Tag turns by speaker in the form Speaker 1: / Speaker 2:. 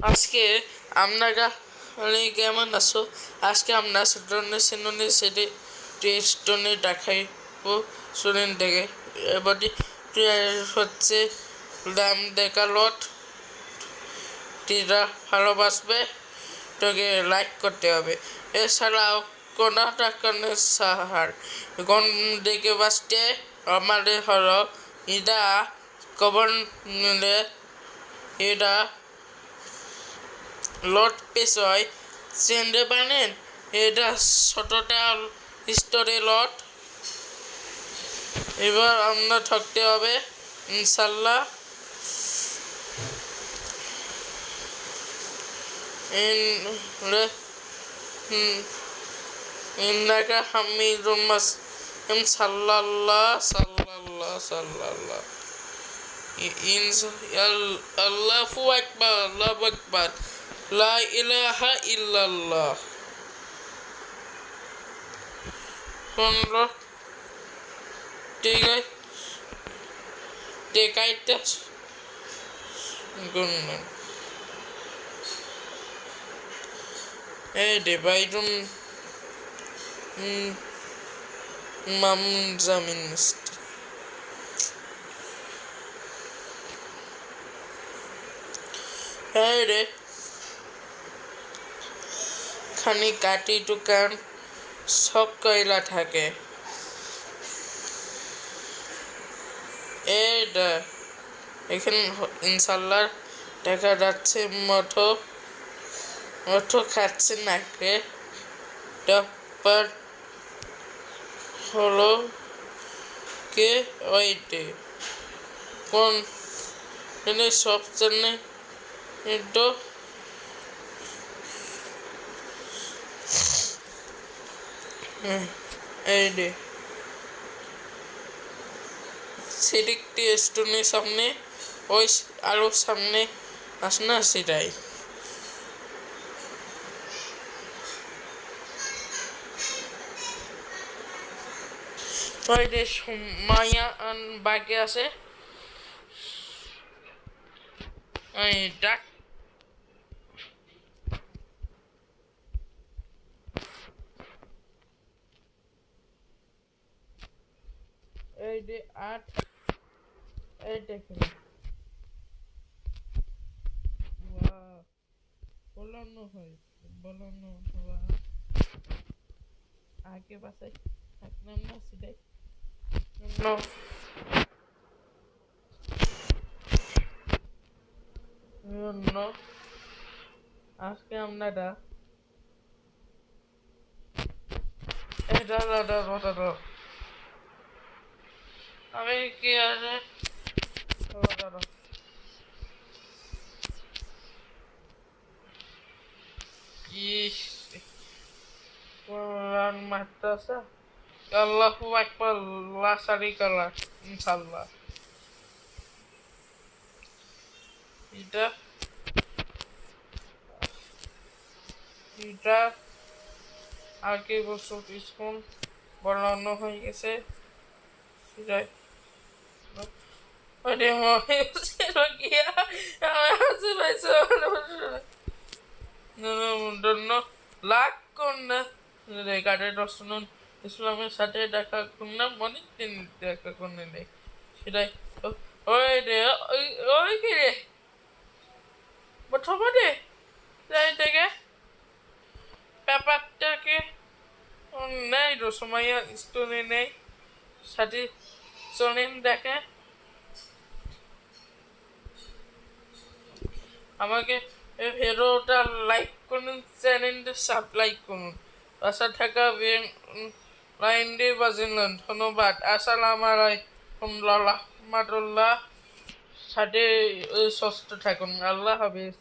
Speaker 1: আজকে আপনারা কেমন আছো? আজকে আমরা স্টুডেন্টের সাথে টেস্টনে দেখাইবো স্টুডেন্ট থেকে এবারে হচ্ছে দাম দেখা লট ভালোবাসবে তোকে লাইক করতে হবে। এছাড়াও কোনো টাকানের সাহার কোন দেখে বাঁচতে আমাদের হলো এটা কবর মিলে এটা লট পেছয় চেন্ডে বানেন এটা ছোটটা স্টোরে লট এবার আমরা ঠকতে হবে ইনশাল্লাহ। ইন্নাকা হামিদুম সাল্লাল্লাহ সাল্লাল্লাহ সাল্লাল্লাহ আল্লাহু আকবার আল্লাহু আকবার লা ইলাহা ইল্লাল্লাহ। 15 টেকাইটা গুনন এই ডিভাইডুম জামিন হ্যাঁ রে খানি কাটি টুকান সব কয়লা থাকে এইটা এখানে ইনশাল্লাহ দেখা যাচ্ছে মঠো খাচ্ছে নাকে টপ্পার হলো কে ওইটে কোন সব জানে এটা এই রে সেদিকটি স্টোনের সামনে ওই আলোর সামনে আস না সেটাই মায়া বাকি আছে ডাক এই যে 8 এই দেখুন বলানো হওয়া আগে পাশে থাকলাম না সেটাই আজকে আমরা আমি কি আছে কোরআন মাদ্রাসা আল্লাহু আকবার লা শারিকা লাহ ইনশাআল্লাহ। এটা আগে বছর স্কুল বলানো হয়ে গেছে সেটাই লাখ কন্যা রেগার্ডের রসনুন ইসলামের সাথে দেখা করলাম অনেকদিন দেখা করলে নেই সেটাই ওই রে ওই কি রে প্রথমে যাই থেকে ব্যাপারটাকে নেই রসময়া স্টোনে নেই সাথে চলেন দেখে আমাকে ভিডিওটা লাইক করুন চ্যানেলটা সাবস্ক্রাইব করুন পাশে থাকা লাইন দিয়ে বাজিলেন ধন্যবাদ। আসসালামু আলাইকুম রাহমাতুল্লাহ সাথে সুস্থ থাকুন আল্লাহ হাফেজ।